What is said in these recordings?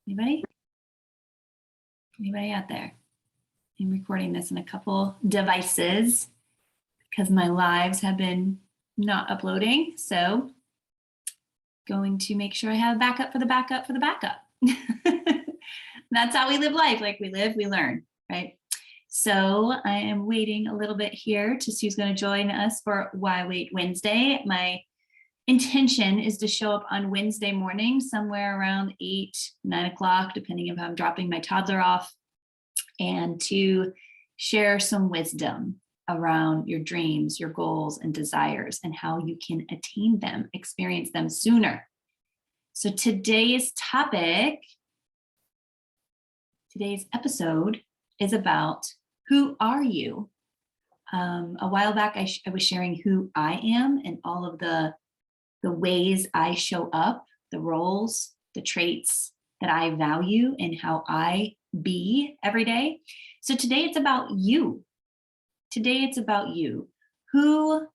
Anybody? Anybody out there? I'm recording this in a couple devices because my lives have been not uploading. So going to make sure I have backup for the backup for the backup. That's how we live life. Like we live, we learn, right? So I am waiting a little bit here to see who's going to join us for Why Wait Wednesday. My intention is to show up on Wednesday morning, somewhere around 8, 9 o'clock, depending on if I'm dropping my toddler off, and to share some wisdom around your dreams, your goals and desires, and how you can attain them, experience them sooner. So today's episode is about who are you? A while back, I was sharing who I am and all of the ways I show up, the roles, the traits that I value and how I be every day. So today it's about you. Today it's about you. Who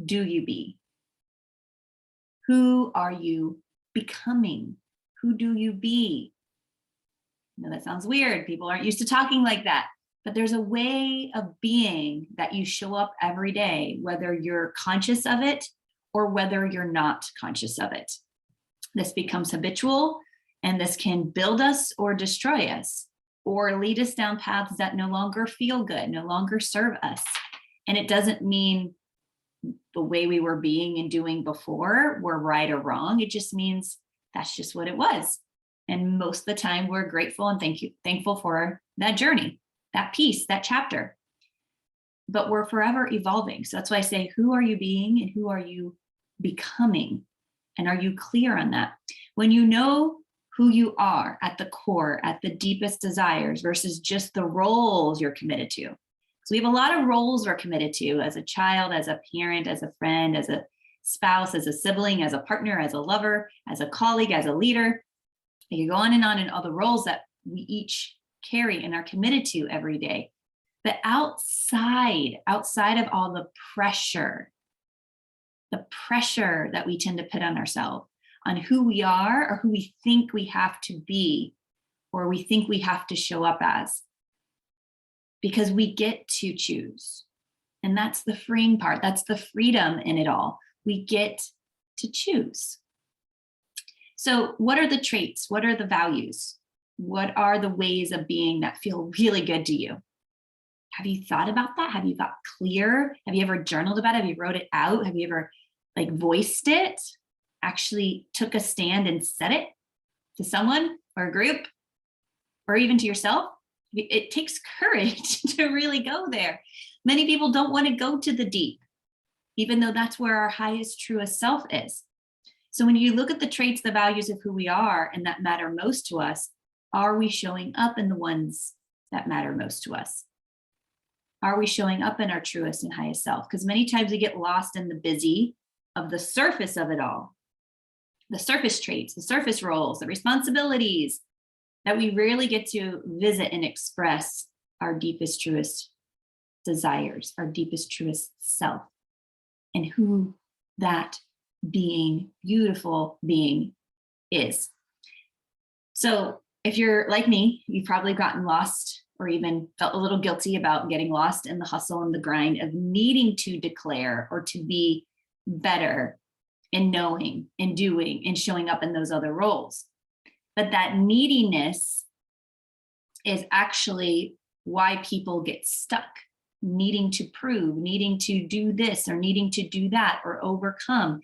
do you be? Who are you becoming? Who do you be? I know that sounds weird. People aren't used to talking like that, but there's a way of being that you show up every day, whether you're conscious of it or whether you're not conscious of it. This becomes habitual, and this can build us or destroy us, or lead us down paths that no longer feel good, no longer serve us. And it doesn't mean the way we were being and doing before were right or wrong. It just means that's just what it was. And most of the time we're grateful and thankful for that journey, that piece, that chapter. But we're forever evolving. So that's why I say, who are you being and who are you becoming? And are you clear on that? When you know who you are at the core, at the deepest desires versus just the roles you're committed to. So we have a lot of roles we're committed to as a child, as a parent, as a friend, as a spouse, as a sibling, as a partner, as a lover, as a colleague, as a leader. You go on and all the roles that we each carry and are committed to every day. But outside of all the pressure that we tend to put on ourselves, on who we are or who we think we have to be, or we think we have to show up as, because we get to choose. And that's the freeing part. That's the freedom in it all. We get to choose. So what are the traits? What are the values? What are the ways of being that feel really good to you? Have you thought about that? Have you got clear? Have you ever journaled about it? Have you wrote it out? Have you ever voiced it? Actually took a stand and said it to someone or a group or even to yourself? It takes courage to really go there. Many people don't want to go to the deep, even though that's where our highest, truest self is. So when you look at the traits, the values of who we are and that matter most to us, are we showing up in the ones that matter most to us? Are we showing up in our truest and highest self? Because many times we get lost in the busy of the surface of it all. The surface traits, the surface roles, the responsibilities, that we rarely get to visit and express our deepest, truest desires, our deepest, truest self, and who that being, beautiful being is. So if you're like me, you've probably gotten lost or even felt a little guilty about getting lost in the hustle and the grind of needing to declare or to be better in knowing and doing and showing up in those other roles. But that neediness is actually why people get stuck, needing to prove, needing to do this or needing to do that or overcome.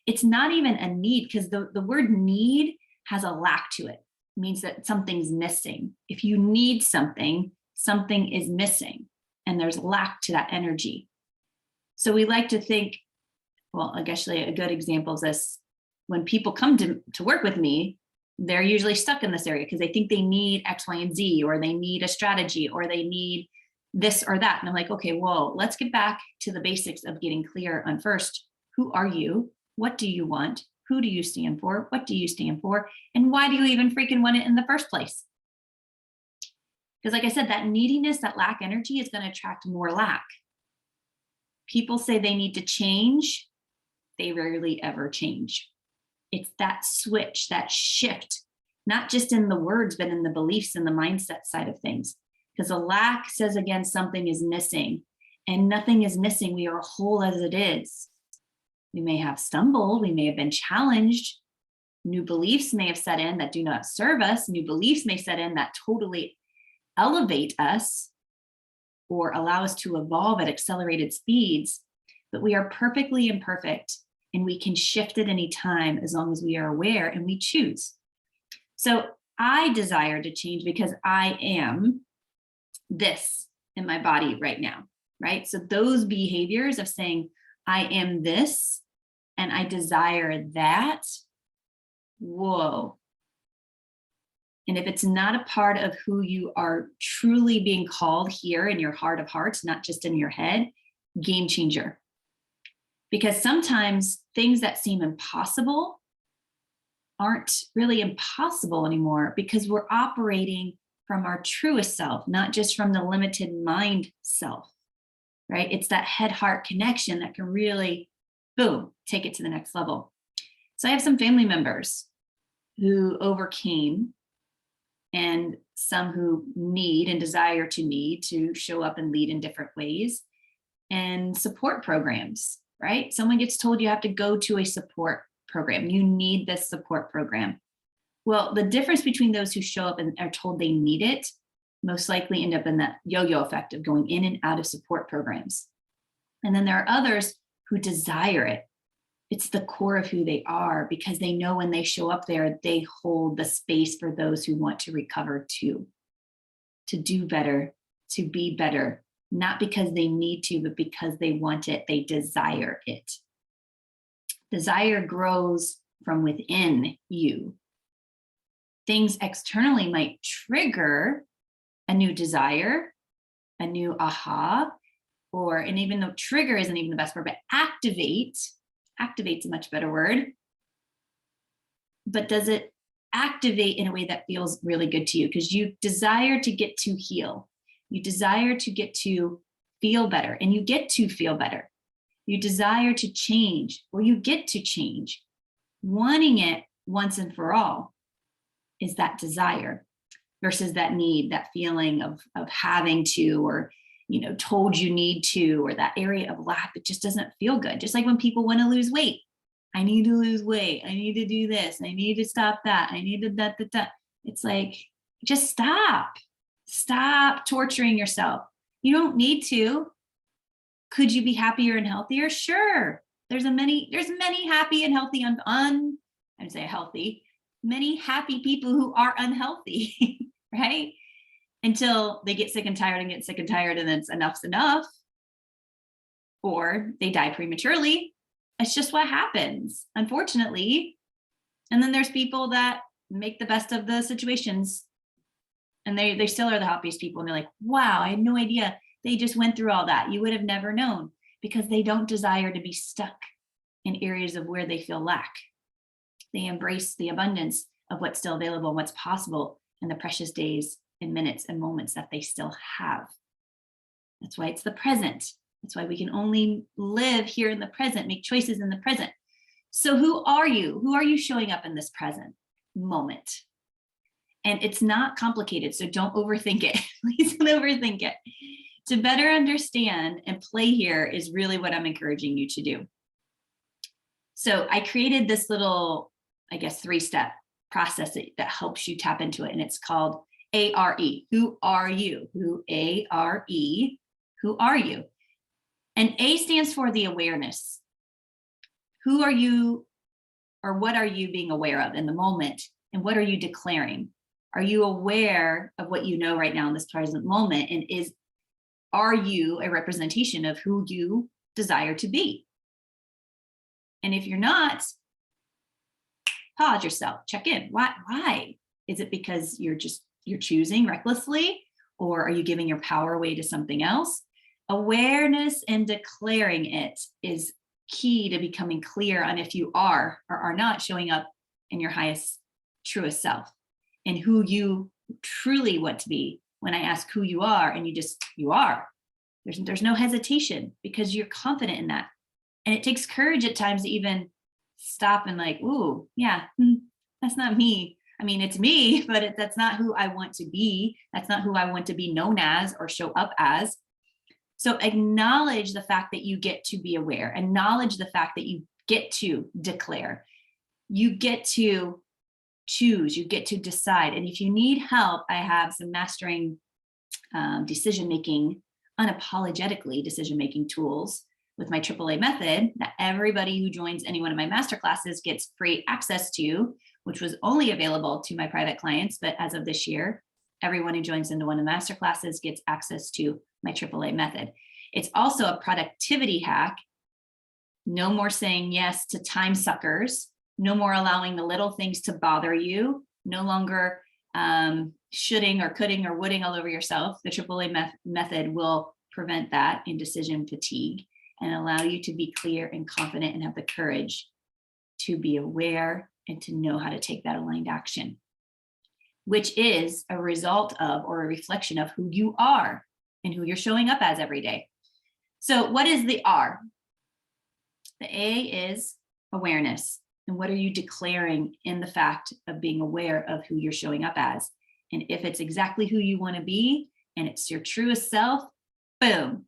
It's not even a need, because the word need has a lack to it. It means that something's missing. If you need something, something is missing, and there's lack to that energy. So we like to think, well, actually a good example is this. When people come to work with me, they're usually stuck in this area because they think they need X, Y, and Z, or they need a strategy, or they need this or that. And I'm like, okay, well, let's get back to the basics of getting clear on first, who are you? What do you want? Who do you stand for? What do you stand for? And why do you even freaking want it in the first place? Because like I said, that neediness, that lack energy is going to attract more lack. People say they need to change. They rarely ever change. It's that switch, that shift not just in the words, but in the beliefs and the mindset side of things. Because a lack says, again, something is missing, and nothing is missing. We are whole as it is. We may have stumbled, we may have been challenged. New beliefs may have set in that do not serve us. New beliefs may set in that totally elevate us or allow us to evolve at accelerated speeds. But we are perfectly imperfect, and we can shift at any time as long as we are aware and we choose. So I desire to change because I am this in my body right now, right? So those behaviors of saying, I am this and I desire that, whoa. And if it's not a part of who you are truly being called here in your heart of hearts, not just in your head, game changer. Because sometimes things that seem impossible aren't really impossible anymore because we're operating from our truest self, not just from the limited mind self, right? It's that head-heart connection that can really, boom, take it to the next level. So I have some family members who overcame, and some who need and desire to show up and lead in different ways, and support programs, right? Someone gets told you have to go to a support program. You need this support program. Well, the difference between those who show up and are told they need it most likely end up in that yo-yo effect of going in and out of support programs. And then there are others who desire it. It's the core of who they are because they know when they show up there, they hold the space for those who want to recover too, to do better, to be better, not because they need to, but because they want it, they desire it. Desire grows from within you. Things externally might trigger a new desire, a new aha, and even though trigger isn't even the best word, but activate's a much better word. But does it activate in a way that feels really good to you? Because you desire to get to heal. You desire to get to feel better, and you get to feel better. You desire to change, or you get to change. Wanting it once and for all is that desire versus that need, that feeling of having to, or told you need to, or that area of lack that just doesn't feel good. Just like when people want to lose weight. I need to lose weight. I need to do this. I need to stop that. I need to that. It's like, just stop. Stop torturing yourself. You don't need to. Could you be happier and healthier? Sure. There's many happy and healthy, I'd say healthy, many happy people who are unhealthy, right? Until they get sick and tired and then enough's enough, or they die prematurely. It's just what happens, unfortunately. And then there's people that make the best of the situations, and they still are the happiest people. And they're like, wow, I had no idea they just went through all that. You would have never known, because they don't desire to be stuck in areas of where they feel lack. They embrace the abundance of what's still available and what's possible in the precious days and minutes and moments that they still have. That's why it's the present. That's why we can only live here in the present, make choices in the present. So who are you? Who are you showing up in this present moment? And it's not complicated, so don't overthink it. Please don't overthink it. To better understand and play here is really what I'm encouraging you to do. So I created this little, 3-step process that helps you tap into it. And it's called ARE. Who are you? ARE. Who are you? And A stands for the awareness. Who are you, or what are you being aware of in the moment? And what are you declaring? Are you aware of what you know right now in this present moment? And are you a representation of who you desire to be? And if you're not, pause yourself, check in. Why? Is it because you're choosing recklessly, or are you giving your power away to something else? Awareness and declaring it is key to becoming clear on if you are or are not showing up in your highest, truest self, and who you truly want to be. When I ask who you are, and you are, there's no hesitation, because you're confident in that. And it takes courage at times to even stop and ooh, yeah, that's not me. I mean, it's me, but that's not who I want to be. That's not who I want to be known as or show up as. So acknowledge the fact that you get to be aware. Acknowledge the fact that you get to declare. You get to choose. You get to decide. And if you need help, I have some mastering decision-making, unapologetically decision-making tools with my AAA method that everybody who joins any one of my masterclasses gets free access to, which was only available to my private clients. But as of this year, everyone who joins into one of the masterclasses gets access to my AAA method. It's also a productivity hack. No more saying yes to time suckers. No more allowing the little things to bother you. No longer shoulding or coulding or woulding all over yourself. The AAA method will prevent that indecision fatigue and allow you to be clear and confident and have the courage to be aware and to know how to take that aligned action, which is a result of or a reflection of who you are and who you're showing up as every day. So what is the R? The A is awareness. And what are you declaring in the fact of being aware of who you're showing up as? And if it's exactly who you want to be and it's your truest self, boom,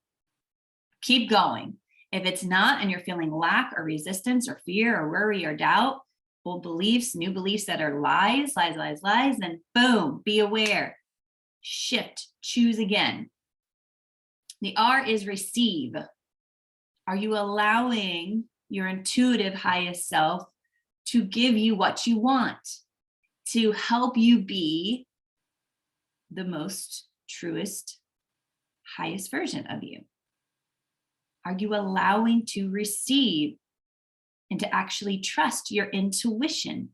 keep going. If it's not and you're feeling lack or resistance or fear or worry or doubt, old beliefs, new beliefs that are lies, then boom, be aware, shift, choose again. The R is receive. Are you allowing your intuitive highest self to give you what you want, to help you be the most truest, highest version of you? Are you allowing to receive and to actually trust your intuition?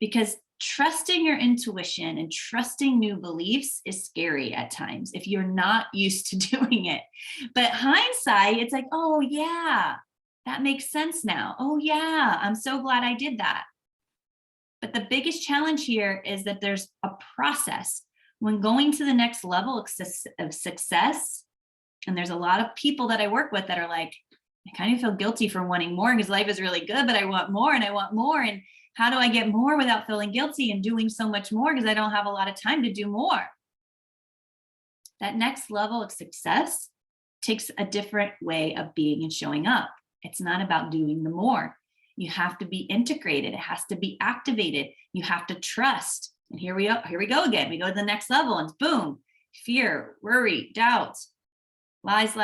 Because trusting your intuition and trusting new beliefs is scary at times if you're not used to doing it. But hindsight, it's like, oh yeah, that makes sense now. Oh yeah, I'm so glad I did that. But the biggest challenge here is that there's a process. When going to the next level of success, and there's a lot of people that I work with that are like, I kind of feel guilty for wanting more because life is really good, but I want more and I want more. And how do I get more without feeling guilty and doing so much more because I don't have a lot of time to do more? That next level of success takes a different way of being and showing up. It's not about doing the more. You have to be integrated. It has to be activated. You have to trust. And here we go again. We go to the next level and boom, fear, worry, doubts, lies,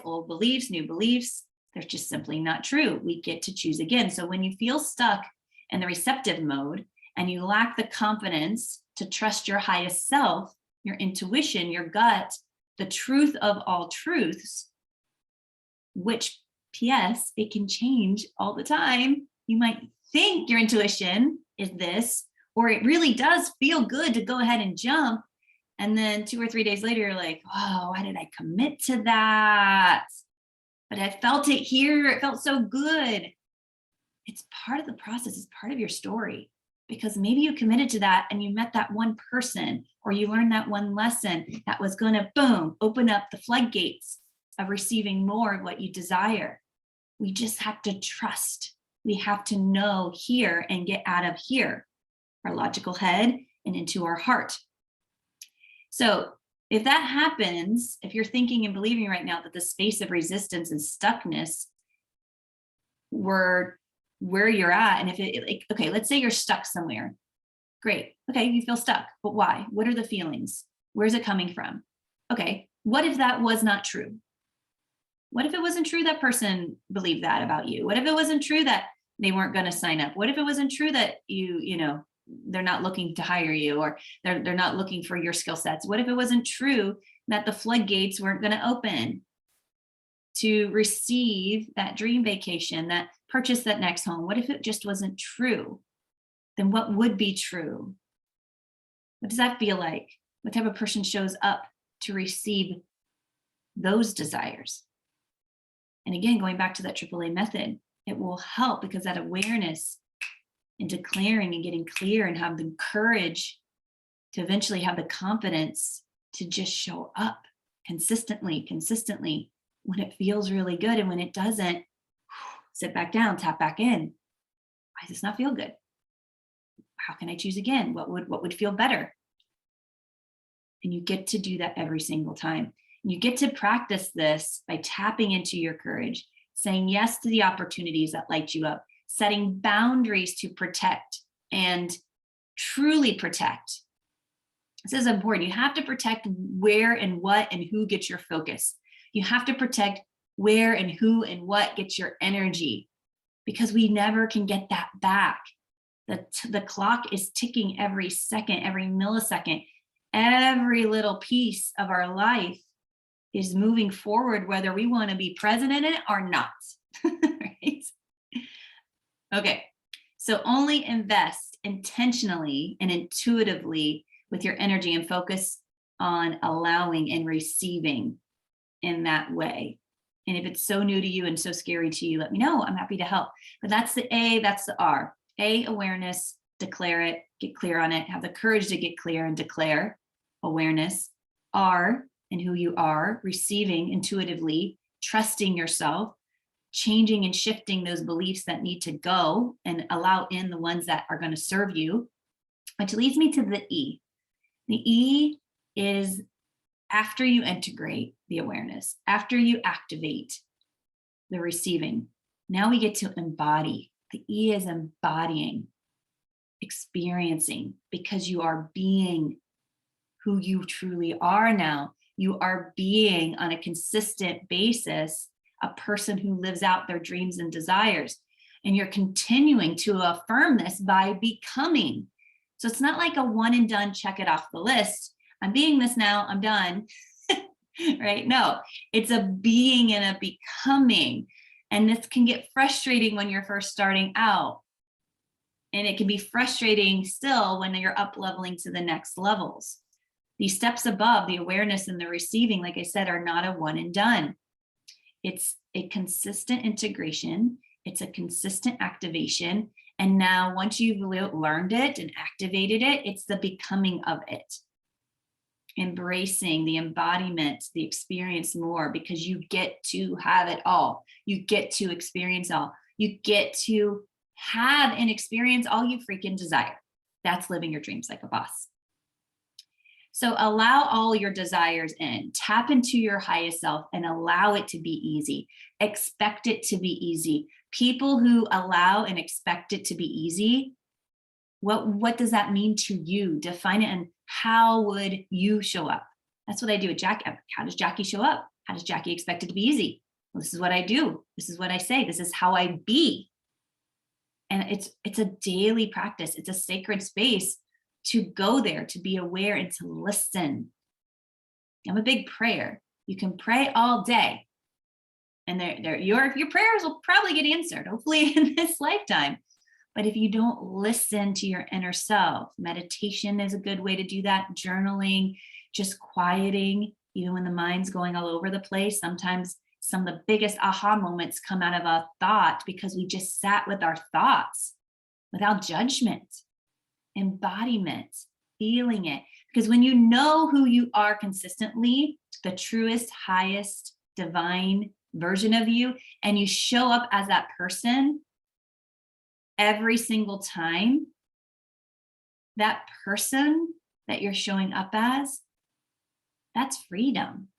old beliefs, new beliefs. They're just simply not true. We get to choose again. So when you feel stuck in the receptive mode and you lack the confidence to trust your highest self, your intuition, your gut, the truth of all truths, which PS, it can change all the time. You might think your intuition is this, or it really does feel good to go ahead and jump. And then 2 or 3 days later, you're like, oh, why did I commit to that? But I felt it here. It felt so good. It's part of the process. It's part of your story, because maybe you committed to that and you met that one person or you learned that one lesson that was going to, boom, open up the floodgates of receiving more of what you desire. We just have to trust. We have to know here and get out of here, our logical head, and into our heart. So if that happens, if you're thinking and believing right now that the space of resistance and stuckness were where you're at, and if it, like, okay, let's say you're stuck somewhere. Great. Okay, you feel stuck, but why? What are the feelings? Where's it coming from? Okay, what if that was not true? What if it wasn't true that person believed that about you? What if it wasn't true that they weren't going to sign up? What if it wasn't true that they're not looking to hire you, or they're not looking for your skill sets? What if it wasn't true that the floodgates weren't going to open to receive that dream vacation, that purchase that next home? What if it just wasn't true? Then what would be true? What does that feel like? What type of person shows up to receive those desires? And again, going back to that AAA method, it will help, because that awareness and declaring and getting clear and have the courage to eventually have the confidence to just show up consistently when it feels really good. And when it doesn't, sit back down, tap back in. Why does this not feel good? how can I choose again? What would feel better? And you get to do that every single time. You get to practice this by tapping into your courage, saying yes to the opportunities that light you up, setting boundaries to protect and truly protect. This is important. You have to protect where and what and who gets your focus. You have to protect where and who and what gets your energy, because we never can get that back. The clock is ticking every second, every millisecond. Every little piece of our life is moving forward, whether we want to be present in it or not. Right? Okay, so only invest intentionally and intuitively with your energy and focus on allowing and receiving in that way. And if it's so new to you and so scary to you, let me know. I'm happy to help. But that's the A, that's the R. A, awareness, declare it, get clear on it, have the courage to get clear and declare awareness. R, and who you are, receiving intuitively, trusting yourself, changing and shifting those beliefs that need to go and allow in the ones that are going to serve you, which leads me to the E. The E is after you integrate the awareness, after you activate the receiving, now we get to embody. The E is embodying, experiencing, because you are being who you truly are now. You are being on a consistent basis a person who lives out their dreams and desires. And you're continuing to affirm this by becoming. So it's not like a one and done, check it off the list. I'm being this now, I'm done. Right? No, it's a being and a becoming. And this can get frustrating when you're first starting out. And it can be frustrating still when you're up leveling to the next levels. These steps above, the awareness and the receiving, like I said, are not a one and done. It's a consistent integration. It's a consistent activation. And now once you've learned it and activated it, it's the becoming of it. Embracing the embodiment, the experience more, because you get to have it all. You get to experience all. You get to have and experience all you freaking desire. That's living your dreams like a boss. So allow all your desires in, tap into your highest self and allow it to be easy. Expect it to be easy. People who allow and expect it to be easy, what does that mean to you? Define it, and how would you show up? That's what I do with Jackie. How does Jackie show up? How does Jackie expect it to be easy? Well, this is what I do. This is what I say. This is how I be. And it's a daily practice. It's a sacred space to go there, to be aware and to listen. I'm a big prayer. You can pray all day, and your prayers will probably get answered, hopefully in this lifetime. But if you don't listen to your inner self, meditation is a good way to do that. Journaling, just quieting, even when the mind's going all over the place. Sometimes some of the biggest aha moments come out of a thought because we just sat with our thoughts without judgment. Embodiment, feeling it. Because when you know who you are consistently, the truest, highest, divine version of you, and you show up as that person every single time, that person that you're showing up as, that's freedom.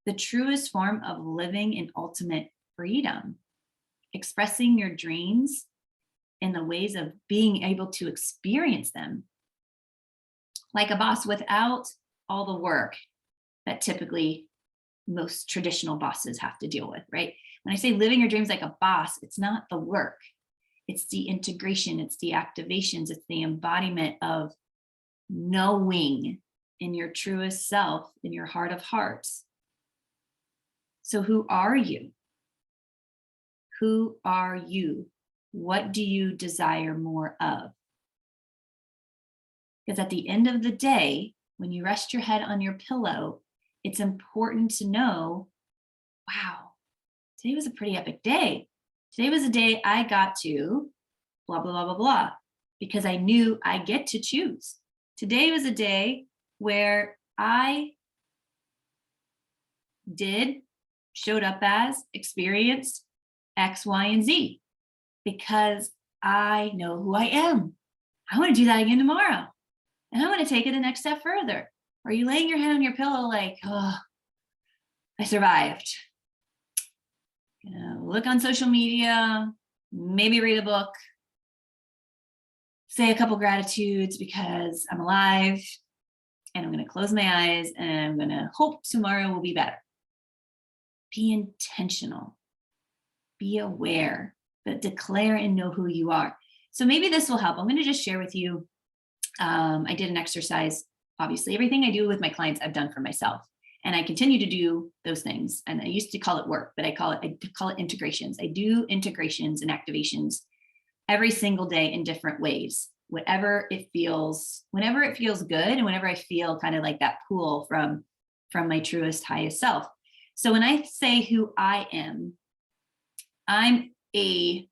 The truest form of living in ultimate freedom. Expressing your dreams in the ways of being able to experience them like a boss, without all the work that typically most traditional bosses have to deal with, right? When I say living your dreams like a boss, it's not the work. It's the integration, it's the activations, it's the embodiment of knowing in your truest self, in your heart of hearts. So who are you? Who are you? What do you desire more of? Because at the end of the day, when you rest your head on your pillow, it's important to know, wow, today was a pretty epic day. Today was a day I got to blah, blah, blah, blah, blah, because I knew I get to choose. Today was a day where I showed up as, experienced X, Y, and Z, because I know who I am. I want to do that again tomorrow. And I want to take it the next step further. Or are you laying your head on your pillow like, oh, I survived. Look on social media, maybe read a book, say a couple gratitudes because I'm alive, and I'm going to close my eyes and I'm going to hope tomorrow will be better. Be intentional. Be aware, but declare and know who you are. So maybe this will help. I'm going to just share with you. I did an exercise. Obviously, everything I do with my clients, I've done for myself. And I continue to do those things. And I used to call it work, but I call it integrations. I do integrations and activations every single day in different ways. Whenever it feels good, and whenever I feel kind of like that pull from my truest, highest self. So when I say who I am, I'm a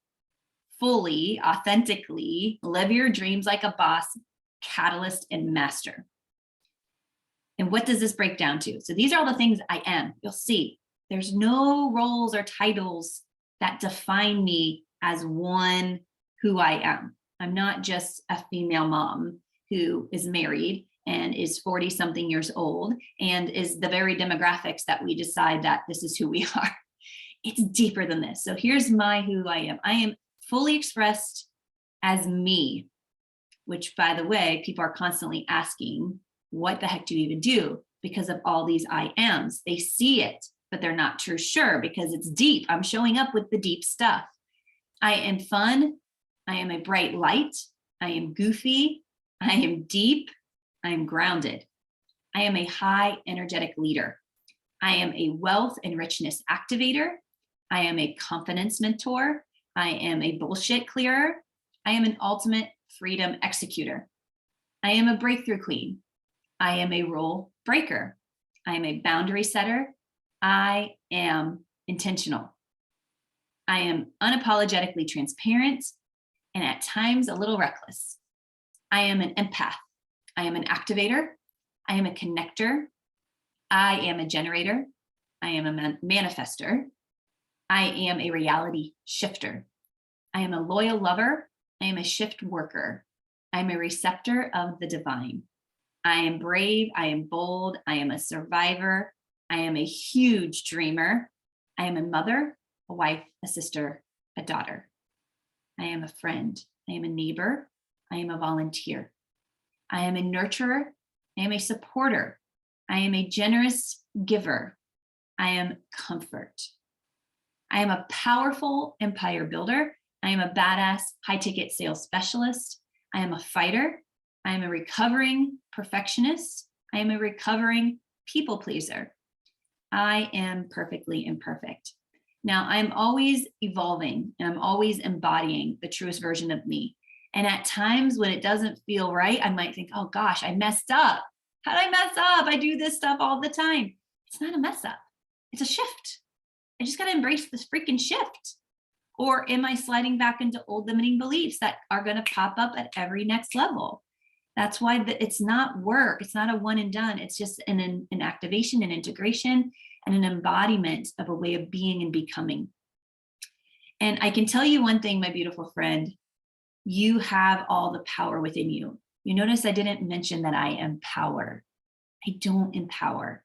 fully, authentically live your dreams like a boss, catalyst, and master. And what does this break down to? So these are all the things I am. You'll see there's no roles or titles that define me as one who I am. I'm not just a female mom who is married and is 40 something years old and is the very demographics that we decide that this is who we are. It's deeper than this. So here's who I am. I am fully expressed as me, which, by the way, people are constantly asking, what the heck do you even do? Because of all these I ams. They see it, but they're not too sure because it's deep. I'm showing up with the deep stuff. I am fun. I am a bright light. I am goofy. I am deep. I am grounded. I am a high energetic leader. I am a wealth and richness activator. I am a confidence mentor. I am a bullshit clearer. I am an ultimate freedom executor. I am a breakthrough queen. I am a rule breaker. I am a boundary setter. I am intentional. I am unapologetically transparent and at times a little reckless. I am an empath. I am an activator. I am a connector. I am a generator. I am a manifester. I am a reality shifter. I am a loyal lover. I am a shift worker. I am a receptor of the divine. I am brave. I am bold. I am a survivor. I am a huge dreamer. I am a mother, a wife, a sister, a daughter. I am a friend. I am a neighbor. I am a volunteer. I am a nurturer. I am a supporter. I am a generous giver. I am comfort. I am a powerful empire builder. I am a badass high-ticket sales specialist. I am a fighter. I am a recovering perfectionist. I am a recovering people pleaser. I am perfectly imperfect. Now, I'm always evolving and I'm always embodying the truest version of me. And at times when it doesn't feel right, I might think, oh gosh, I messed up. How did I mess up? I do this stuff all the time. It's not a mess up. It's a shift. I just got to embrace this freaking shift. Or am I sliding back into old limiting beliefs that are going to pop up at every next level? That's why it's not work. It's not a one and done. It's just an activation, an integration, and an embodiment of a way of being and becoming. And I can tell you one thing, my beautiful friend, you have all the power within you. You notice I didn't mention that I empower. I don't empower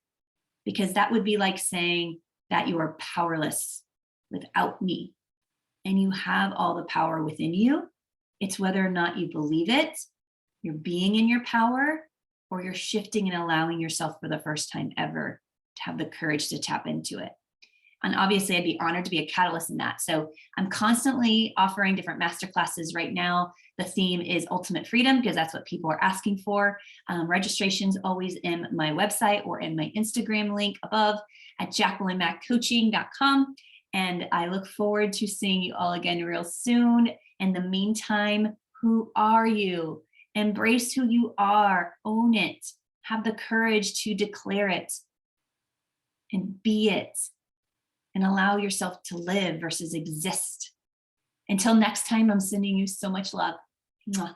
because that would be like saying that you are powerless without me. And you have all the power within you. It's whether or not you believe it, you're being in your power, or you're shifting and allowing yourself for the first time ever to have the courage to tap into it. And obviously I'd be honored to be a catalyst in that. So I'm constantly offering different masterclasses right now. The theme is ultimate freedom because that's what people are asking for. Registration's always in my website or in my Instagram link above at JacquelineMackCoaching.com. And I look forward to seeing you all again real soon. In the meantime, who are you? Embrace who you are, own it, have the courage to declare it and be it, and allow yourself to live versus exist. Until next time, I'm sending you so much love. Mwah.